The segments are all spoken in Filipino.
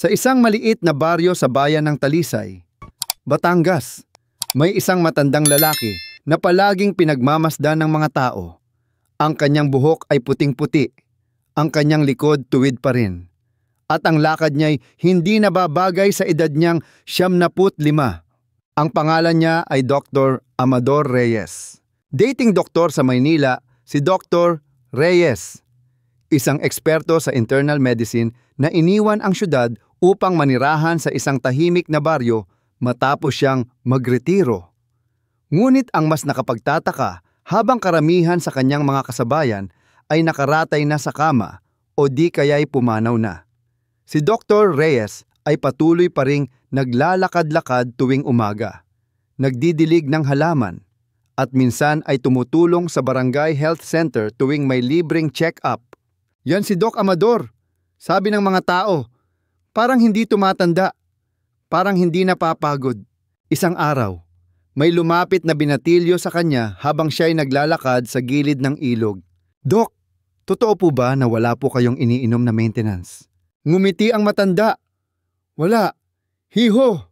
Sa isang maliit na baryo sa bayan ng Talisay, Batangas, may isang matandang lalaki na palaging pinagmamasdan ng mga tao. Ang kanyang buhok ay puting-puti, ang kanyang likod tuwid pa rin. At ang lakad niya'y hindi nababagay sa edad niyang 75. Ang pangalan niya ay Dr. Amador Reyes. Dating doktor sa Maynila, si Dr. Reyes, isang eksperto sa internal medicine na iniwan ang syudad upang manirahan sa isang tahimik na baryo matapos siyang magretiro. Ngunit ang mas nakapagtataka, habang karamihan sa kanyang mga kasabayan ay nakaratay na sa kama o di kaya'y pumanaw na. Si Dr. Reyes ay patuloy pa ring naglalakad-lakad tuwing umaga, nagdidilig ng halaman, at minsan ay tumutulong sa barangay health center tuwing may libreng check-up. Yan si Doc Amador, sabi ng mga tao, parang hindi tumatanda, parang hindi napapagod. Isang araw, may lumapit na binatilyo sa kanya habang siya'y naglalakad sa gilid ng ilog. Dok, totoo po ba na wala po kayong iniinom na maintenance? Ngumiti ang matanda. Wala. Hiho.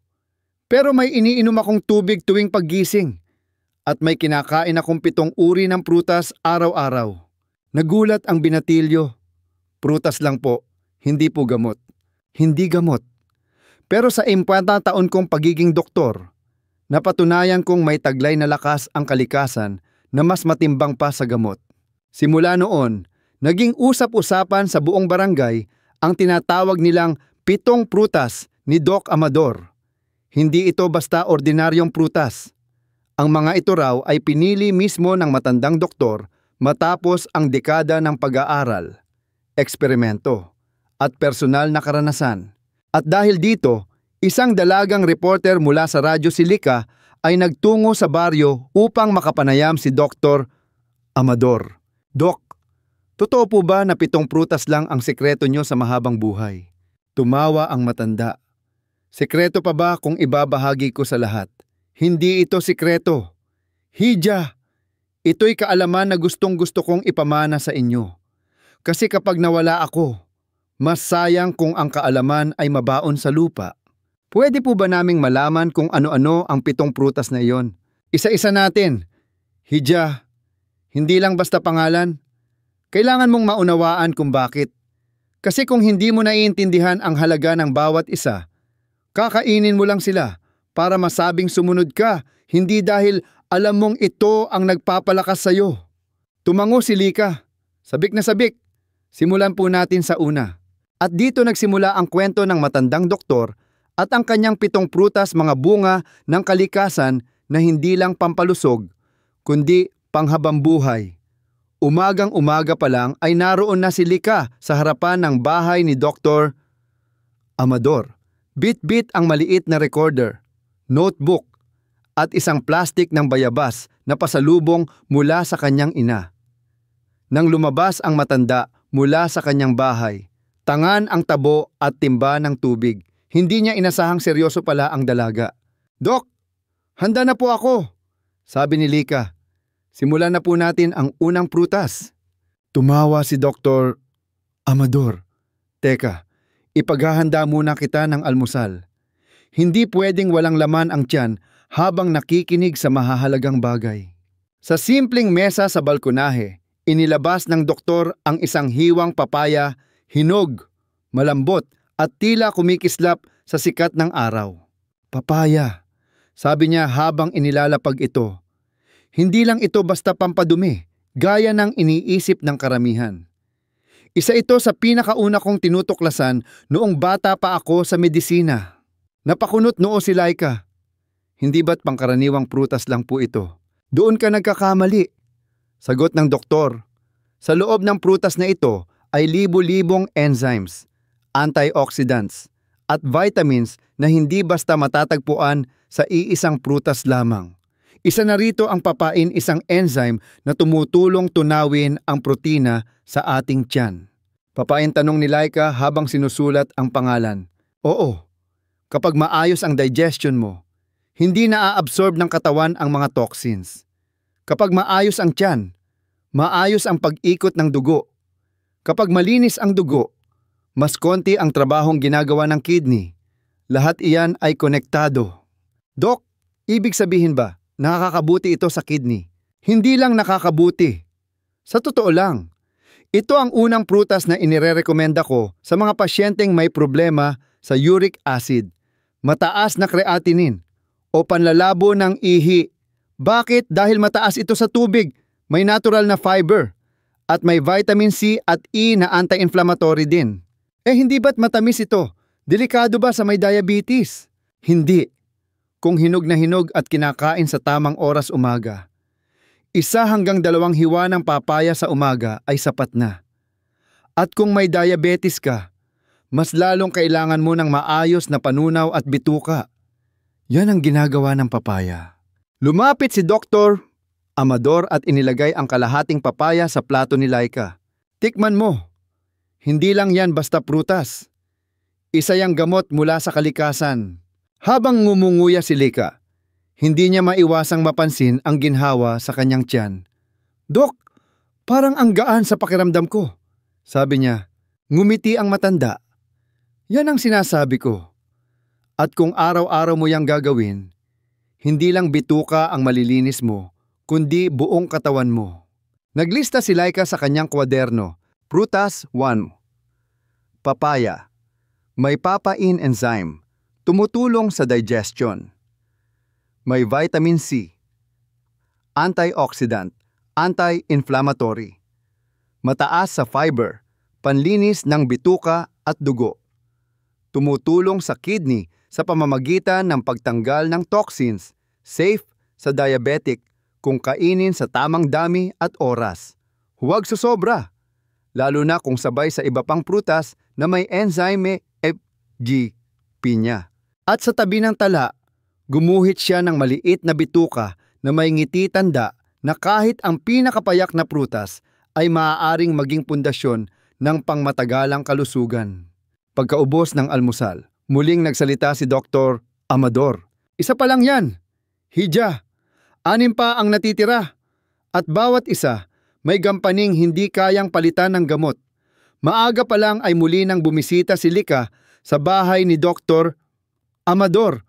Pero may iniinom akong tubig tuwing paggising. At may kinakain akong 7 uri ng prutas araw-araw. Nagulat ang binatilyo. Prutas lang po, hindi po gamot. Hindi gamot. Pero sa 40 taon kong pagiging doktor, napatunayan kong may taglay na lakas ang kalikasan na mas matimbang pa sa gamot. Simula noon, naging usap-usapan sa buong barangay ang tinatawag nilang 7 prutas ni Doc Amador. Hindi ito basta ordinaryong prutas. Ang mga ito raw ay pinili mismo ng matandang doktor matapos ang dekada ng pag-aaral, eksperimento, at personal na karanasan. At dahil dito, isang dalagang reporter mula sa Radyo Silika ay nagtungo sa baryo upang makapanayam si Dr. Amador. Dok, totoo po ba na 7 prutas lang ang sekreto nyo sa mahabang buhay? Tumawa ang matanda. Sekreto pa ba kung ibabahagi ko sa lahat? Hindi ito sekreto. Hidya, ito'y kaalaman na gustong-gusto kong ipamana sa inyo. Kasi kapag nawala ako, mas sayang kung ang kaalaman ay mabaon sa lupa. Pwede po ba naming malaman kung ano-ano ang 7 prutas na iyon? Isa-isa natin. Hidya, hindi lang basta pangalan. Kailangan mong maunawaan kung bakit. Kasi kung hindi mo naiintindihan ang halaga ng bawat isa, kakainin mo lang sila para masabing sumunod ka, hindi dahil alam mong ito ang nagpapalakas sa iyo. Tumango si Lika. Sabik na sabik. Simulan po natin sa una. At dito nagsimula ang kwento ng matandang doktor at ang kanyang 7 prutas, mga bunga ng kalikasan na hindi lang pampalusog, kundi panghabambuhay. Umagang-umaga pa lang ay naroon na si Lika sa harapan ng bahay ni Dr. Amador. Bit-bit ang maliit na recorder, notebook, at isang plastik ng bayabas na pasalubong mula sa kanyang ina. Nang lumabas ang matanda mula sa kanyang bahay, tangan ang tabo at timba ng tubig. Hindi niya inasahang seryoso pala ang dalaga. Dok, handa na po ako, sabi ni Lika. Simulan na po natin ang unang prutas. Tumawa si Dr. Amador. Teka, ipaghahanda muna kita ng almusal. Hindi pwedeng walang laman ang tiyan habang nakikinig sa mahahalagang bagay. Sa simpleng mesa sa balkonahe, inilabas ng doktor ang isang hiwang papaya, hinog, malambot, at tila kumikislap sa sikat ng araw. Papaya, sabi niya habang inilalapag ito. Hindi lang ito basta pampadumi, gaya ng iniisip ng karamihan. Isa ito sa pinakauna kong tinutuklasan noong bata pa ako sa medisina. Napakunot noo si Laika. Hindi ba't pangkaraniwang prutas lang po ito? Doon ka nagkakamali. Sagot ng doktor. Sa loob ng prutas na ito ay libo-libong enzymes, antioxidants, at vitamins na hindi basta matatagpuan sa iisang prutas lamang. Isa na rito ang papain, isang enzyme na tumutulong tunawin ang protina sa ating tiyan. Papain, tanong ni Laika habang sinusulat ang pangalan. Oo, kapag maayos ang digestion mo, hindi na-absorb ng katawan ang mga toxins. Kapag maayos ang tiyan, maayos ang pag-ikot ng dugo. Kapag malinis ang dugo, Mas konti ang trabahong ginagawa ng kidney. Lahat iyan ay konektado. Dok, ibig sabihin ba, nakakabuti ito sa kidney? Hindi lang nakakabuti. Sa totoo lang, ito ang unang prutas na inirerekomenda ko sa mga pasyenteng may problema sa uric acid, mataas na creatinine, o panlalabo ng ihi. Bakit? Dahil mataas ito sa tubig, may natural na fiber, at may vitamin C at E na anti-inflammatory din. Hindi ba't matamis ito? Delikado ba sa may diabetes? Hindi. Kung hinog na hinog at kinakain sa tamang oras umaga. 1 hanggang 2 hiwa ng papaya sa umaga ay sapat na. At kung may diabetes ka, mas lalong kailangan mo ng maayos na panunaw at bituka. Yan ang ginagawa ng papaya. Lumapit si Dr. Amador at inilagay ang kalahating papaya sa plato ni Laika. Tikman mo. Hindi lang yan basta prutas. Isa yang gamot mula sa kalikasan. Habang ngumunguya si Laika, hindi niya maiwasang mapansin ang ginhawa sa kanyang tiyan. Dok, parang ang gaan sa pakiramdam ko. Sabi niya, ngumiti ang matanda. Yan ang sinasabi ko. At kung araw-araw mo yang gagawin, hindi lang bituka ang malilinis mo, kundi buong katawan mo. Naglista si Laika sa kanyang kwaderno. Prutas 1. Papaya. May papain enzyme. Tumutulong sa digestion. May vitamin C. Antioxidant. Anti-inflammatory. Mataas sa fiber. Panlinis ng bituka at dugo. Tumutulong sa kidney sa pamamagitan ng pagtanggal ng toxins. Safe sa diabetic kung kainin sa tamang dami at oras. Huwag susobra. Lalo na kung sabay sa iba pang prutas na may enzyme FG pinya. At sa tabi ng tala, gumuhit siya ng maliit na bituka na may ngiti tanda na kahit ang pinakapayak na prutas ay maaaring maging pundasyon ng pangmatagalang kalusugan. Pagkaubos ng almusal, muling nagsalita si Dr. Amador. Isa pa lang yan. Hija, 6 pa ang natitira. At bawat isa, may gampaning hindi kayang palitan ng gamot. Maaga pa lang ay muli nang bumisita si Lika sa bahay ni Dr. Amador.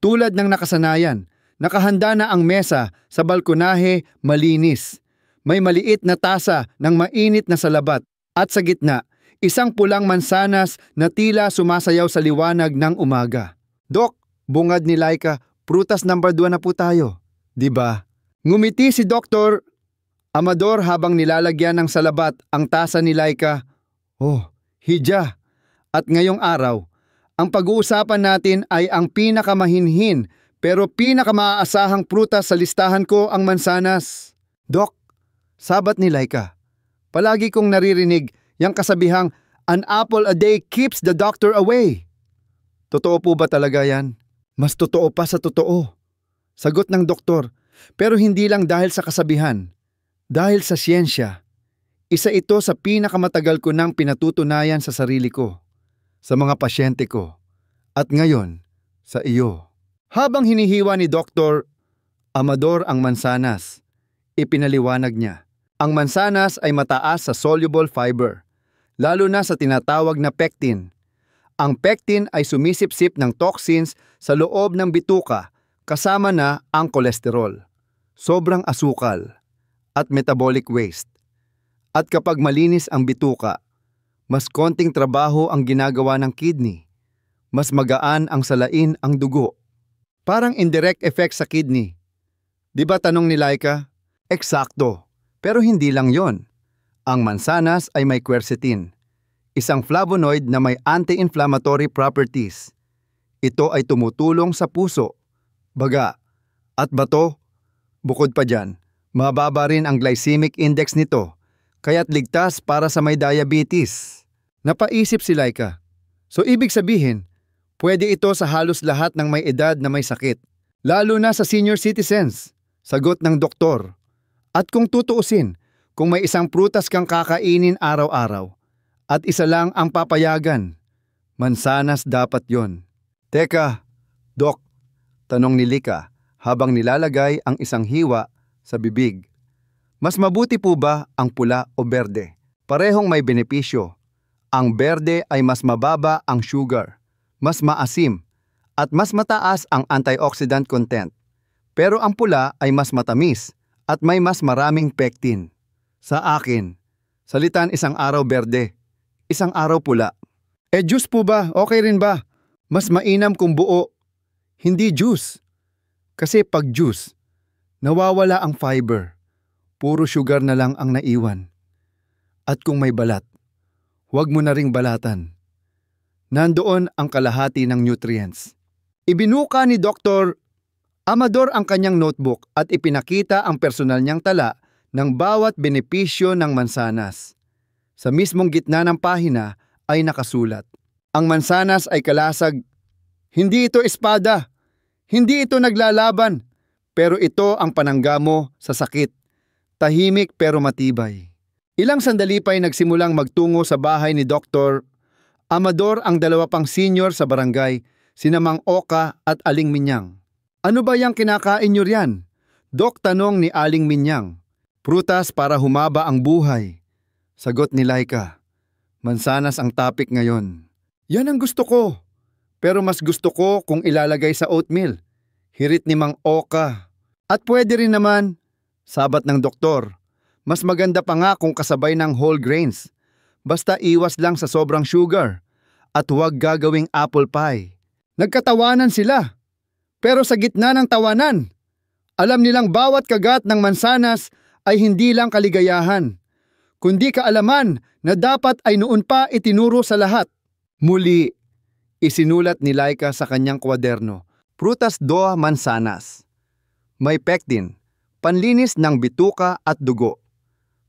Tulad ng nakasanayan, nakahanda na ang mesa sa balkonahe malinis. May maliit na tasa ng mainit na salabat at sa gitna, isang pulang mansanas na tila sumasayaw sa liwanag ng umaga. Dok, bungad ni Laika, prutas number 2 na po tayo. Diba? Ngumiti si Dr. Amador habang nilalagyan ng salabat ang tasa ni Laika. Oh, Hija. At ngayong araw, ang pag-uusapan natin ay ang pinakamahinhin pero pinakamaasahang prutas sa listahan ko, ang mansanas. Dok, sabat ni Laika. Palagi kong naririnig yung kasabihang, an apple a day keeps the doctor away. Totoo po ba talaga yan? Mas totoo pa sa totoo. Sagot ng doktor, pero hindi lang dahil sa kasabihan. Dahil sa siyensya, isa ito sa pinakamatagal ko nang pinatutunayan sa sarili ko, sa mga pasyente ko, at ngayon, sa iyo. Habang hinihiwa ni Dr. Amador ang mansanas, ipinaliwanag niya. Ang mansanas ay mataas sa soluble fiber, lalo na sa tinatawag na pectin. Ang pectin ay sumisipsip ng toxins sa loob ng bituka, kasama na ang kolesterol, sobrang asukal, at metabolic waste. At kapag malinis ang bituka, mas konting trabaho ang ginagawa ng kidney. Mas magaan ang salain ang dugo. Parang indirect effect sa kidney. Di ba tanong ni Laika? Eksakto. Pero hindi lang yon. Ang mansanas ay may quercetin, isang flavonoid na may anti-inflammatory properties. Ito ay tumutulong sa puso, baga, at bato. Bukod pa dyan, mababa rin ang glycemic index nito, kaya't ligtas para sa may diabetes. Napaisip si Laika. So ibig sabihin, pwede ito sa halos lahat ng may edad na may sakit, lalo na sa senior citizens, sagot ng doktor. At kung tutuusin, kung may isang prutas kang kakainin araw-araw, at isa lang ang papayagan, mansanas dapat yon. Teka, Dok, tanong ni Lika habang nilalagay ang isang hiwa sa bibig. Mas mabuti po ba ang pula o berde? Parehong may benepisyo. Ang berde ay mas mababa ang sugar, mas maasim, at mas mataas ang antioxidant content. Pero ang pula ay mas matamis at may mas maraming pectin. Sa akin, salitan isang araw berde, isang araw pula. Juice po ba? Okay rin ba? Mas mainam kung buo, hindi juice. Kasi pag juice, nawawala ang fiber. Puro sugar na lang ang naiwan. At kung may balat, huwag mo na ring balatan. Nandoon ang kalahati ng nutrients. Ibinuka ni Dr. Amador ang kanyang notebook at ipinakita ang personal niyang tala ng bawat benepisyo ng mansanas. Sa mismong gitna ng pahina ay nakasulat. Ang mansanas ay kalasag. Hindi ito espada. Hindi ito naglalaban. Pero ito ang panangga mo sa sakit. Tahimik pero matibay. Ilang sandali pa'y nagsimulang magtungo sa bahay ni Dr. Amador ang dalawa pang senior sa barangay, sina Mang Oka at Aling Minyang. Ano ba yang kinakain nyo riyan? Dok, tanong ni Aling Minyang. Prutas para humaba ang buhay. Sagot ni Laika. Mansanas ang topic ngayon. Yan ang gusto ko. Pero mas gusto ko kung ilalagay sa oatmeal. Hirit ni Mang Oka. At pwede rin naman, sabat ng doktor. Mas maganda pa nga kung kasabay ng whole grains. Basta iwas lang sa sobrang sugar. At huwag gagawing apple pie. Nagkatawanan sila. Pero sa gitna ng tawanan, alam nilang bawat kagat ng mansanas ay hindi lang kaligayahan, kundi kaalaman na dapat ay noon pa itinuro sa lahat. Muli, isinulat ni Laika sa kanyang kwaderno, Prutas do mansanas. May pectin, panlinis ng bituka at dugo.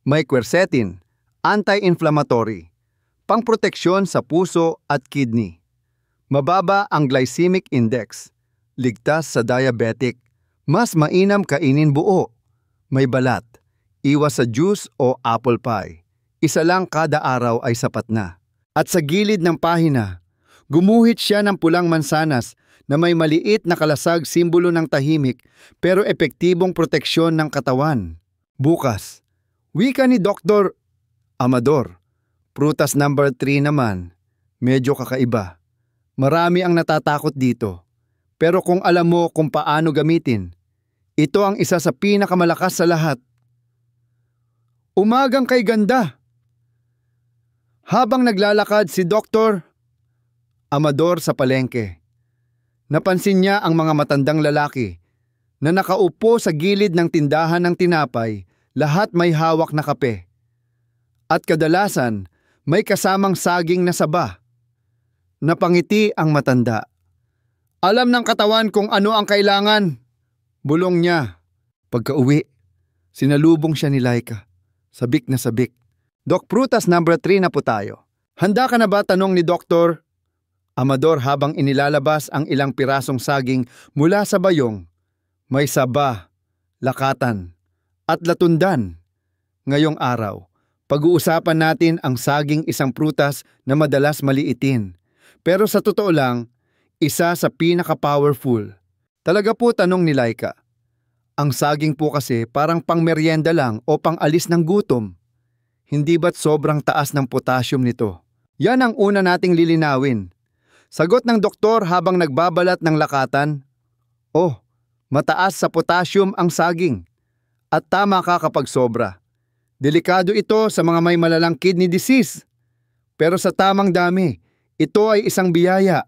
May quercetin, anti-inflammatory, pangproteksyon sa puso at kidney. Mababa ang glycemic index, ligtas sa diabetic, mas mainam kainin buo. May balat, iwas sa juice o apple pie. Isa lang kada araw ay sapat na. At sa gilid ng pahina, gumuhit siya ng pulang mansanas na may maliit na kalasag, simbolo ng tahimik pero epektibong proteksyon ng katawan. Bukas, wika ni Dr. Amador. Prutas number 3 naman, medyo kakaiba. Marami ang natatakot dito. Pero kung alam mo kung paano gamitin, ito ang isa sa pinakamalakas sa lahat. Umagang kay ganda. Habang naglalakad si Dr. Amador sa palengke, napansin niya ang mga matandang lalaki na nakaupo sa gilid ng tindahan ng tinapay, lahat may hawak na kape. At kadalasan, may kasamang saging na saba. Napangiti ang matanda. Alam ng katawan kung ano ang kailangan. Bulong niya. Pagka-uwi, sinalubong siya ni Laika. Sabik na sabik. Dok, prutas number 3 na po tayo. Handa ka na ba? Tanong ni Dr. Amador habang inilalabas ang ilang pirasong saging mula sa bayong. May saba, lakatan, at latundan. Ngayong araw, pag-uusapan natin ang saging, isang prutas na madalas maliitin. Pero sa totoo lang, isa sa pinaka-powerful. Talaga po, tanong ni Laika. Ang saging po kasi parang pang-merienda lang o pang-alis ng gutom. Hindi ba't sobrang taas ng potassium nito? Yan ang una nating lilinawin. Sagot ng doktor habang nagbabalat ng lakatan. Oh, mataas sa potassium ang saging. At tama ka kapag sobra. Delikado ito sa mga may malalang kidney disease. Pero sa tamang dami, ito ay isang biyaya.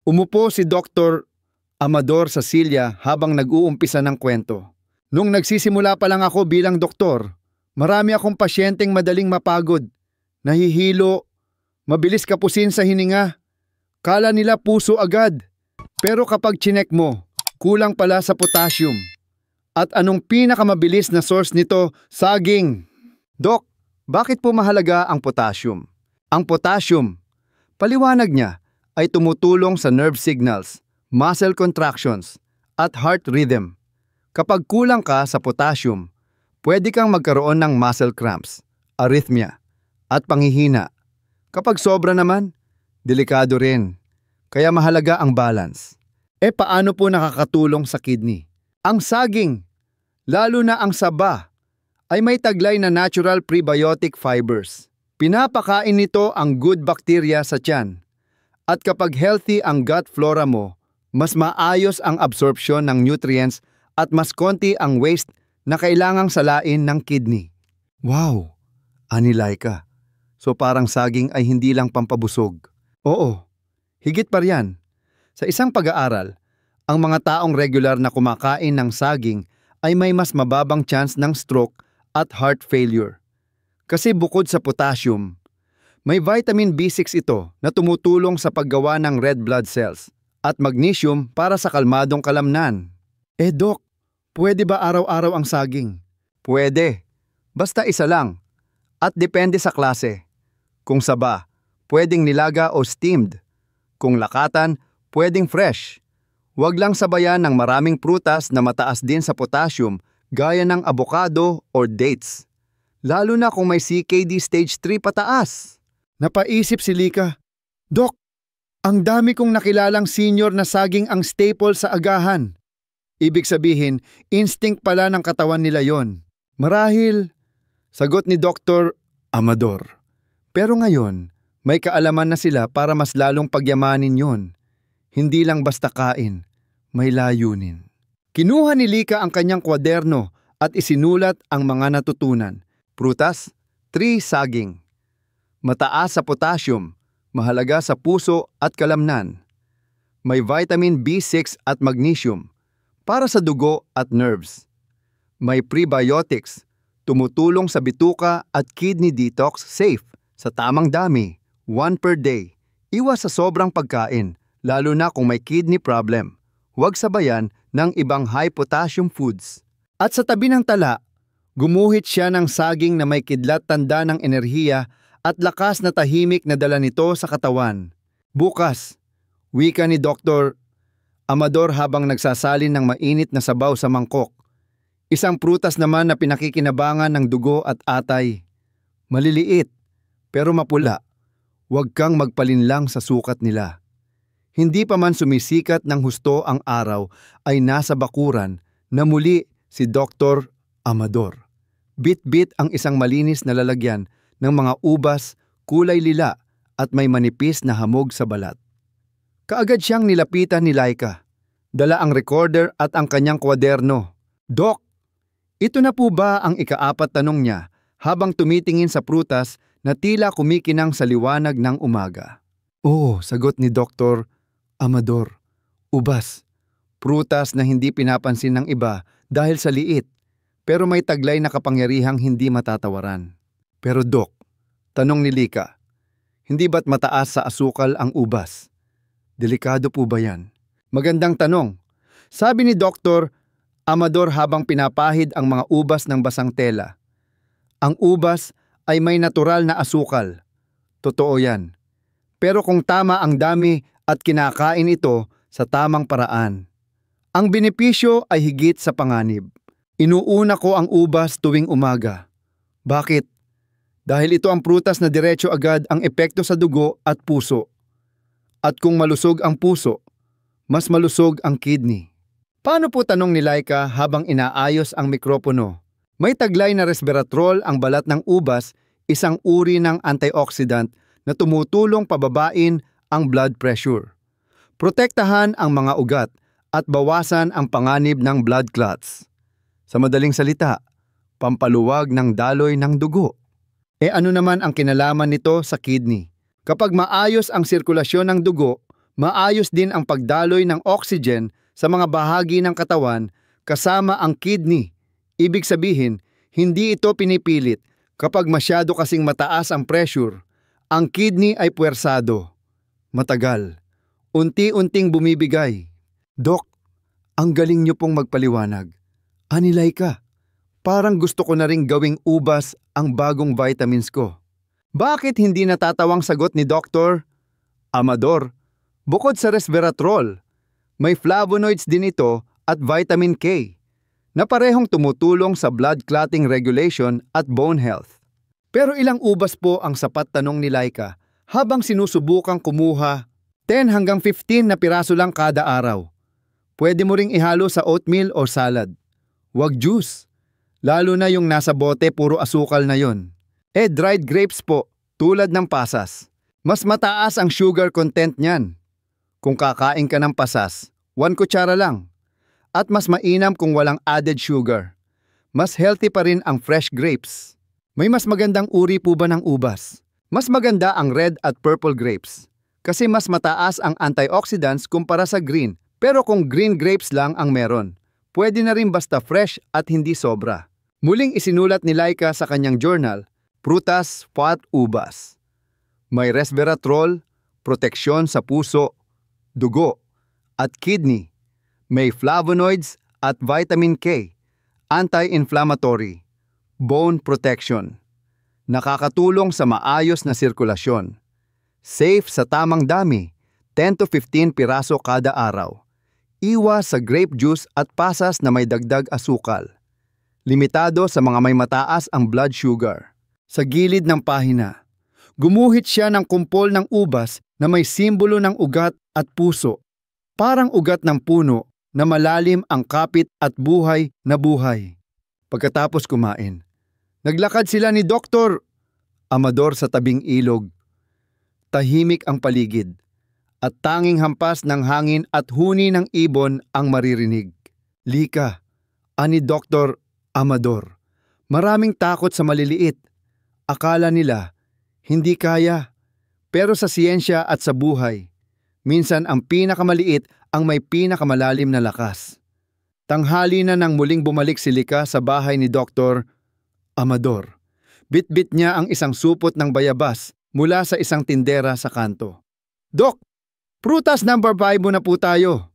Umupo si Dr. Amador sa silya habang nag-uumpisa ng kwento. Nung nagsisimula pa lang ako bilang doktor, marami akong pasyenteng madaling mapagod, nahihilo, mabilis kapusin sa hininga. Kala nila puso agad. Pero kapag chinek mo, kulang pala sa potassium. At anong pinakamabilis na source nito? Saging. Dok, bakit po mahalaga ang potassium? Ang potassium, paliwanag niya, ay tumutulong sa nerve signals, muscle contractions, at heart rhythm. Kapag kulang ka sa potassium, pwede kang magkaroon ng muscle cramps, arrhythmia, at panghihina. Kapag sobra naman, delikado rin. Kaya mahalaga ang balance. Paano po nakakatulong sa kidney? Ang saging, lalo na ang saba, ay may taglay na natural prebiotic fibers. Pinapakain nito ang good bacteria sa tiyan. At kapag healthy ang gut flora mo, mas maayos ang absorption ng nutrients at mas konti ang waste na kailangang salain ng kidney. Wow! Ani Laika. So parang saging ay hindi lang pampabusog. Oo, higit pa riyan. Sa isang pag-aaral, ang mga taong regular na kumakain ng saging ay may mas mababang chance ng stroke at heart failure. Kasi bukod sa potassium, may vitamin B6 ito na tumutulong sa paggawa ng red blood cells at magnesium para sa kalmadong kalamnan. Dok, pwede ba araw-araw ang saging? Pwede. Basta isa lang. At depende sa klase. Kung saba, pwedeng nilaga o steamed. Kung lakatan, pwedeng fresh. Huwag lang sabayan ng maraming prutas na mataas din sa potassium gaya ng avocado or dates. Lalo na kung may CKD stage 3 pataas. Napaisip si Lika, Dok, ang dami kong nakilalang senior na saging ang staple sa agahan. Ibig sabihin, instinct pala ng katawan nila yon. Marahil, sagot ni Dr. Amador. Pero ngayon, may kaalaman na sila para mas lalong pagyamanin yon. Hindi lang basta kain, may layunin. Kinuha ni Lika ang kanyang kwaderno at isinulat ang mga natutunan. Prutas, 3 saging. Mataas sa potassium, mahalaga sa puso at kalamnan. May vitamin B6 at magnesium, para sa dugo at nerves. May prebiotics, tumutulong sa bituka at kidney detox safe sa tamang dami, 1 per day. Iwas sa sobrang pagkain, lalo na kung may kidney problem. Huwag sabayan ng ibang high potassium foods. At sa tabi ng tala, gumuhit siya ng saging na may kidlat tanda ng enerhiya at lakas na tahimik na dala nito sa katawan. Bukas, wika ni Dr. Amador habang nagsasalin ng mainit na sabaw sa mangkok. Isang prutas naman na pinakikinabangan ng dugo at atay. Maliliit, pero mapula. Huwag kang magpalinlang sa sukat nila. Hindi pa man sumisikat ng husto ang araw ay nasa bakuran na muli si Dr. Amador. Bit-bit ang isang malinis na lalagyan ng mga ubas, kulay lila at may manipis na hamog sa balat. Kaagad siyang nilapitan ni Laika. Dala ang recorder at ang kanyang kwaderno. Dok, ito na po ba ang ika-4 tanong niya habang tumitingin sa prutas na tila kumikinang sa liwanag ng umaga? Oo, sagot ni Dr. Amador. Ubas. Prutas na hindi pinapansin ng iba dahil sa liit, pero may taglay na kapangyarihang hindi matatawaran. Pero Dok, tanong ni Lika, hindi ba't mataas sa asukal ang ubas? Delikado po ba yan? Magandang tanong. Sabi ni Dr. Amador habang pinapahid ang mga ubas ng basang tela. Ang ubas ay may natural na asukal. Totoo yan. Pero kung tama ang dami at kinakain ito sa tamang paraan, ang benepisyo ay higit sa panganib. Inuuna ko ang ubas tuwing umaga. Bakit? Dahil ito ang prutas na diretso agad ang epekto sa dugo at puso. At kung malusog ang puso, mas malusog ang kidney. Paano po, tanong ni Laika habang inaayos ang mikropono? May taglay na resveratrol ang balat ng ubas, isang uri ng antioxidant na tumutulong pababain ang blood pressure. Protektahan ang mga ugat at bawasan ang panganib ng blood clots. Sa madaling salita, pampaluwag ng daloy ng dugo. Ano naman ang kinalaman nito sa kidney? Kapag maayos ang sirkulasyon ng dugo, maayos din ang pagdaloy ng oxygen sa mga bahagi ng katawan kasama ang kidney. Ibig sabihin, hindi ito pinipilit. Kapag masyado kasing mataas ang pressure, ang kidney ay puwersado. Matagal. Unti-unting bumibigay. Dok, ang galing niyo pong magpaliwanag. Ani Laika, parang gusto ko na ring gawing ubas ang bagong vitamins ko. Bakit hindi natatawang sagot ni Dr. Amador? Bukod sa resveratrol, may flavonoids din ito at vitamin K na parehong tumutulong sa blood clotting regulation at bone health. Pero ilang ubas po ang sapat, tanong ni Laika habang sinusubukang kumuha 10 hanggang 15 na piraso lang kada araw. Pwede mo ring ihalo sa oatmeal o salad. Huwag juice, lalo na yung nasa bote puro asukal na yon. Dried grapes po, tulad ng pasas. Mas mataas ang sugar content niyan. Kung kakain ka ng pasas, 1 kutsara lang. At mas mainam kung walang added sugar. Mas healthy pa rin ang fresh grapes. May mas magandang uri po ba ng ubas? Mas maganda ang red at purple grapes. Kasi mas mataas ang antioxidants kumpara sa green. Pero kung green grapes lang ang meron, pwede na rin basta fresh at hindi sobra. Muling isinulat ni Laika sa kanyang journal, prutas, fat, ubas. May resveratrol, proteksyon sa puso, dugo, at kidney. May flavonoids at vitamin K, anti-inflammatory, bone protection. Nakakatulong sa maayos na sirkulasyon. Safe sa tamang dami, 10 to 15 piraso kada araw. Iwas sa grape juice at pasas na may dagdag asukal. Limitado sa mga may mataas ang blood sugar. Sa gilid ng pahina, gumuhit siya ng kumpol ng ubas na may simbolo ng ugat at puso. Parang ugat ng puno na malalim ang kapit at buhay na buhay. Pagkatapos kumain, naglakad sila ni Dr. Amador sa tabing ilog. Tahimik ang paligid at tanging hampas ng hangin at huni ng ibon ang maririnig. Lika, ani Dr. Amador, maraming takot sa maliliit. Akala nila, hindi kaya. Pero sa siyensya at sa buhay, minsan ang pinakamaliit ang may pinakamalalim na lakas. Tanghali na nang muling bumalik si Lika sa bahay ni Dr. Amador. Bit-bit niya ang isang supot ng bayabas mula sa isang tindera sa kanto. Dok, prutas number 5 na po tayo.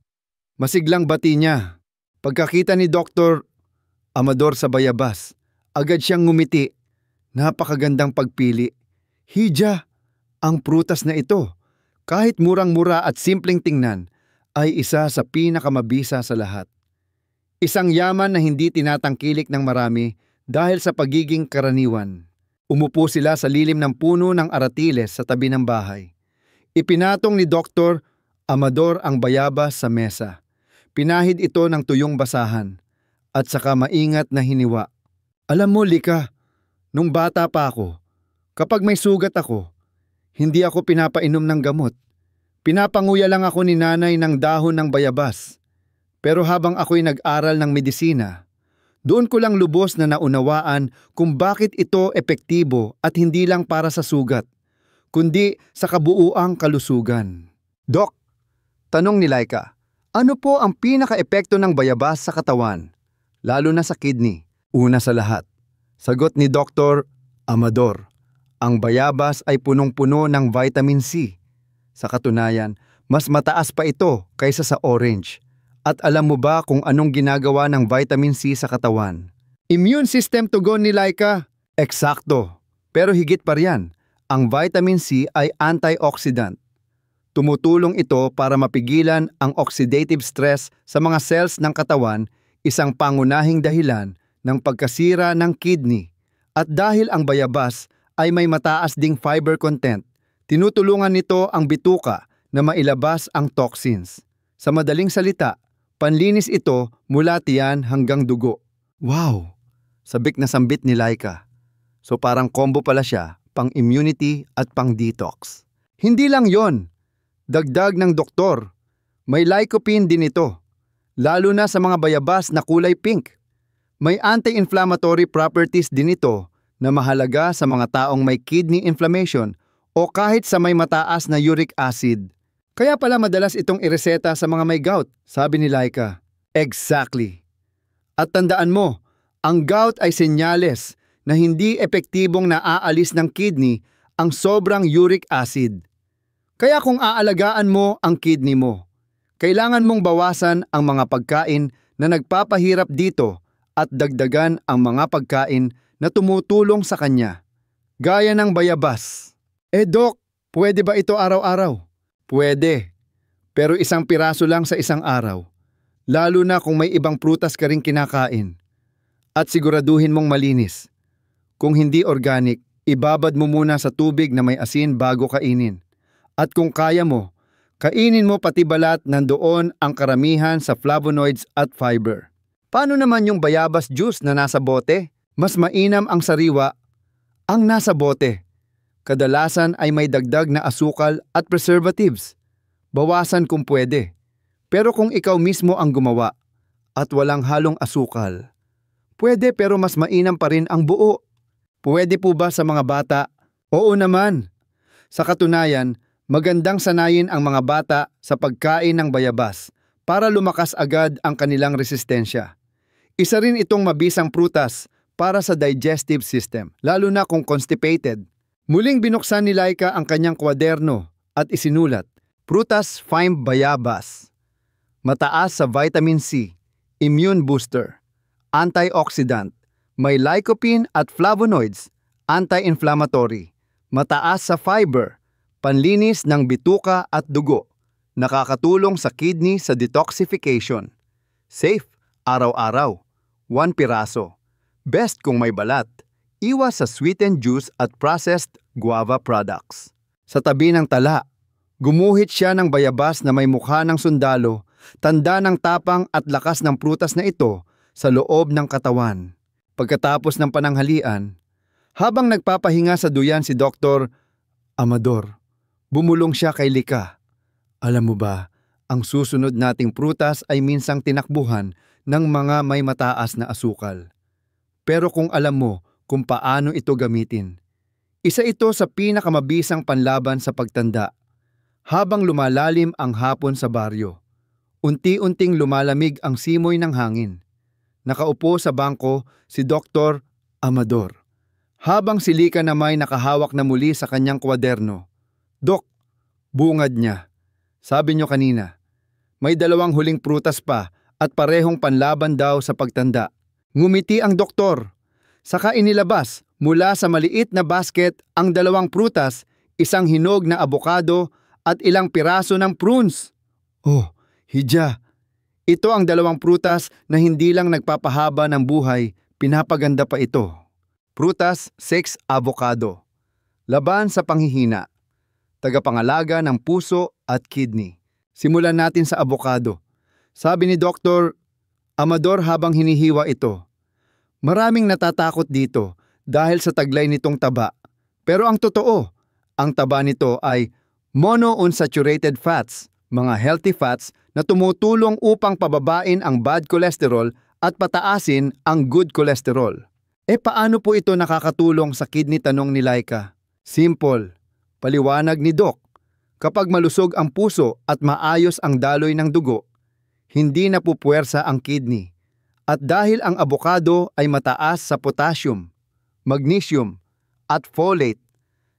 Masiglang bati niya. Pagkakita ni Dr. Amador sa bayabas, agad siyang ngumiti. Napakagandang pagpili. Hija, ang prutas na ito, kahit murang-mura at simpleng tingnan, ay isa sa pinakamabisa sa lahat. Isang yaman na hindi tinatangkilik ng marami dahil sa pagiging karaniwan. Umupo sila sa lilim ng puno ng aratiles sa tabi ng bahay. Ipinatong ni Dr. Amador ang bayabas sa mesa. Pinahid ito ng tuyong basahan at saka maingat na hiniwa. Alam mo, Lika, nung bata pa ako, kapag may sugat ako, hindi ako pinapainom ng gamot. Pinapanguya lang ako ni nanay ng dahon ng bayabas. Pero habang ako'y nag-aral ng medisina, doon ko lang lubos na naunawaan kung bakit ito epektibo at hindi lang para sa sugat, kundi sa kabuuang kalusugan. Dok, tanong ni Laika, ano po ang pinaka-epekto ng bayabas sa katawan, lalo na sa kidney? Una sa lahat, sagot ni Dr. Amador, ang bayabas ay punong-puno ng vitamin C. Sa katunayan, mas mataas pa ito kaysa sa orange. At alam mo ba kung anong ginagawa ng vitamin C sa katawan? Immune system tugon ni Laika. Eksakto. Pero higit pa riyan, ang vitamin C ay antioxidant. Tumutulong ito para mapigilan ang oxidative stress sa mga cells ng katawan, isang pangunahing dahilan ng pagkasira ng kidney. At dahil ang bayabas ay may mataas ding fiber content, tinutulungan nito ang bituka na mailabas ang toxins. Sa madaling salita, panlinis ito mula tiyan hanggang dugo. Wow! Sabik na sambit ni Laika. So parang combo pala siya, pang-immunity at pang-detox. Hindi lang yon. Dagdag ng doktor, may lycopene din ito, lalo na sa mga bayabas na kulay pink. May anti-inflammatory properties din ito na mahalaga sa mga taong may kidney inflammation o kahit sa may mataas na uric acid. Kaya pala madalas itong ireseta sa mga may gout, sabi ni Laika. Exactly. At tandaan mo, ang gout ay senyales na hindi epektibong naaalis ng kidney ang sobrang uric acid. Kaya kung aalagaan mo ang kidney mo, kailangan mong bawasan ang mga pagkain na nagpapahirap dito at dagdagan ang mga pagkain na tumutulong sa kanya. Gaya ng bayabas. Dok, pwede ba ito araw-araw? Pwede. Pero isang piraso lang sa isang araw. Lalo na kung may ibang prutas ka ring kinakain. At siguraduhin mong malinis. Kung hindi organic, ibabad mo muna sa tubig na may asin bago kainin. At kung kaya mo, kainin mo pati balat, nandoon ang karamihan sa flavonoids at fiber. Paano naman yung bayabas juice na nasa bote? Mas mainam ang sariwa ang nasa bote. Kadalasan ay may dagdag na asukal at preservatives. Bawasan kung pwede. Pero kung ikaw mismo ang gumawa at walang halong asukal, pwede pero mas mainam pa rin ang buo. Pwede po ba sa mga bata? Oo naman. Sa katunayan, magandang sanayin ang mga bata sa pagkain ng bayabas para lumakas agad ang kanilang resistensya. Isa rin itong mabisang prutas para sa digestive system, lalo na kung constipated. Muling binuksan ni Laika ang kanyang kwaderno at isinulat, Prutas Fime Bayabas. Mataas sa vitamin C, immune booster, antioxidant, may lycopene at flavonoids, anti-inflammatory, mataas sa fiber, panlinis ng bituka at dugo, nakakatulong sa kidney sa detoxification. Safe, araw-araw, 1 piraso. Best kung may balat. Iwas sa sweetened juice at processed guava products. Sa tabi ng tala, gumuhit siya ng bayabas na may mukha ng sundalo, tanda ng tapang at lakas ng prutas na ito sa loob ng katawan. Pagkatapos ng pananghalian, habang nagpapahinga sa duyan si Dr. Amador, bumulong siya kay Lika. Alam mo ba, ang susunod nating prutas ay minsang tinakbuhan ng mga may mataas na asukal. Pero kung alam mo kung paano ito gamitin, isa ito sa pinakamabisang panlaban sa pagtanda. Habang lumalalim ang hapon sa baryo, unti-unting lumalamig ang simoy ng hangin. Nakaupo sa bangko si Dr. Amador. Habang si Lika na may nakahawak na muli sa kanyang kwaderno. Dok, bungad niya. Sabi niyo kanina, may 2 huling prutas pa at parehong panlaban daw sa pagtanda. Ngumiti ang doktor. Saka inilabas mula sa maliit na basket ang 2 prutas, isang hinog na abokado at ilang piraso ng prunes. Oh, hidya. Ito ang 2 prutas na hindi lang nagpapahaba ng buhay, pinapaganda pa ito. Prutas 6 avocado. Laban sa panghihina. Tagapangalaga ng puso at kidney. Simulan natin sa avocado. Sabi ni Dr. Amador habang hinihiwa ito. Maraming natatakot dito dahil sa taglay nitong taba. Pero ang totoo, ang taba nito ay monounsaturated fats, mga healthy fats na tumutulong upang pababain ang bad cholesterol at pataasin ang good cholesterol. Paano po ito nakakatulong sa kidney, tanong ni Laika? Simple. Paliwanag ni Doc. Kapag malusog ang puso at maayos ang daloy ng dugo, hindi napupuwersa ang kidney. At dahil ang abokado ay mataas sa potassium, magnesium, at folate,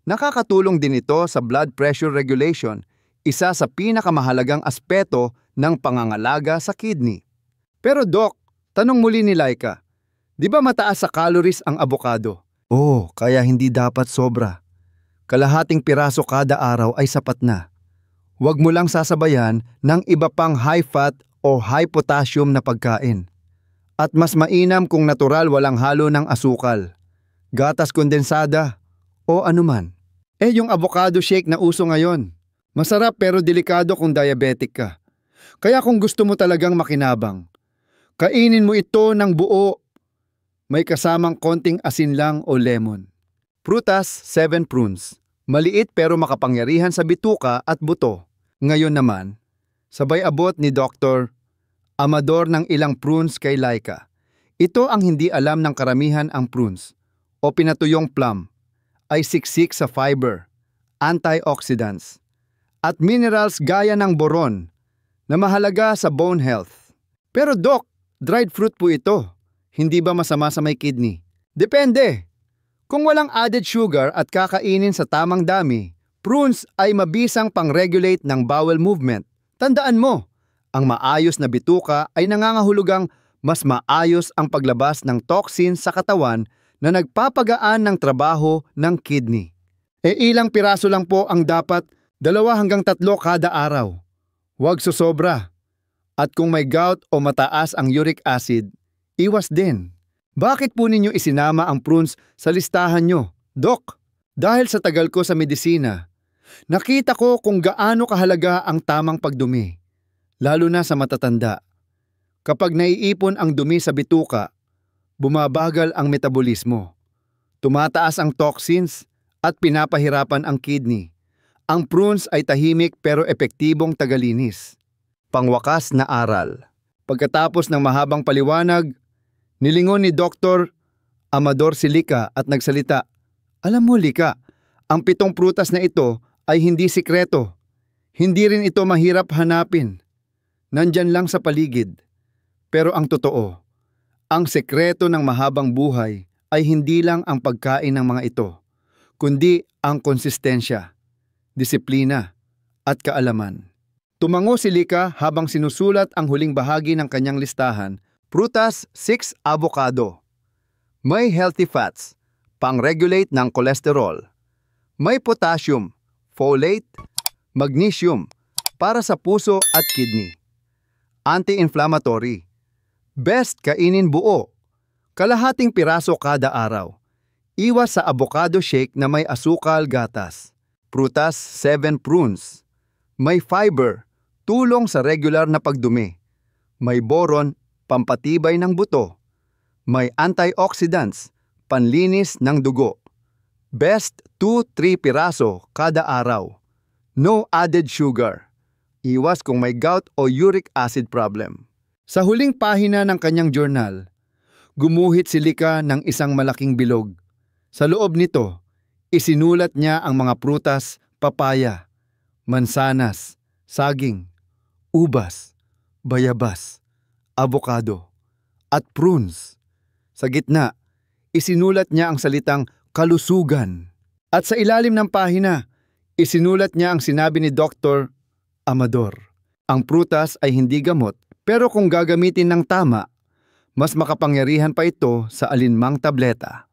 nakakatulong din ito sa blood pressure regulation, isa sa pinakamahalagang aspeto ng pangangalaga sa kidney. Pero Doc, tanong muli ni Laika, di ba mataas sa calories ang abokado? Oo, kaya hindi dapat sobra. Kalahating piraso kada araw ay sapat na. Huwag mo lang sasabayan ng iba pang high-fat o high-potassium na pagkain. At mas mainam kung natural, walang halo ng asukal, gatas kondensada, o anuman. Yung avocado shake na uso ngayon. Masarap pero delikado kung diabetic ka. Kaya kung gusto mo talagang makinabang, kainin mo ito ng buo. May kasamang konting asin lang o lemon. Prutas 7 prunes. Maliit pero makapangyarihan sa bituka at buto. Ngayon naman, sabay abot ni Dr. Amador ng ilang prunes kay Laika. Ito ang hindi alam ng karamihan, ang prunes o pinatuyong plum ay siksik sa fiber, antioxidants, at minerals gaya ng boron na mahalaga sa bone health. Pero Doc, dried fruit po ito. Hindi ba masama sa may kidney? Depende. Kung walang added sugar at kakainin sa tamang dami, prunes ay mabisang pang-regulate ng bowel movement. Tandaan mo, ang maayos na bituka ay nangangahulugang mas maayos ang paglabas ng toxins sa katawan na nagpapagaan ng trabaho ng kidney. Ilang piraso lang po ang dapat, 2 hanggang 3 kada araw. Huwag susobra. At kung may gout o mataas ang uric acid, iwas din. Bakit po ninyo isinama ang prunes sa listahan nyo, Doc? Dahil sa tagal ko sa medisina, nakita ko kung gaano kahalaga ang tamang pagdumi, lalo na sa matatanda. Kapag naiipon ang dumi sa bituka, bumabagal ang metabolismo. Tumataas ang toxins at pinapahirapan ang kidney. Ang prunes ay tahimik pero epektibong tagalinis. Pangwakas na aral. Pagkatapos ng mahabang paliwanag, nilingon ni Dr. Amador si Lika at nagsalita, "Alam mo, Lika, ang 7 prutas na ito ay hindi sikreto. Hindi rin ito mahirap hanapin. Nandyan lang sa paligid. Pero ang totoo, ang sekreto ng mahabang buhay ay hindi lang ang pagkain ng mga ito, kundi ang konsistensya, disiplina, at kaalaman." Tumango si Lika habang sinusulat ang huling bahagi ng kanyang listahan. Prutas, 6 avocado. May healthy fats, pang-regulate ng kolesterol. May potassium, folate, magnesium, para sa puso at kidney. Anti-inflammatory. Best kainin buo, kalahating piraso kada araw. Iwas sa avocado shake na may asukal gatas. Prutas, 7 prunes. May fiber, tulong sa regular na pagdumi. May boron, pampatibay ng buto. May antioxidants, panlinis ng dugo. Best 2-3 piraso kada araw. No added sugar. Iwas kung may gout o uric acid problem. Sa huling pahina ng kanyang journal, gumuhit si Lika ng isang malaking bilog. Sa loob nito, isinulat niya ang mga prutas, papaya, mansanas, saging, ubas, bayabas, avocado, at prunes. Sa gitna, isinulat niya ang salitang kalusugan. At sa ilalim ng pahina, isinulat niya ang sinabi ni Dr. Amador. Ang prutas ay hindi gamot, pero kung gagamitin ng tama, mas makapangyarihan pa ito sa alinmang tableta.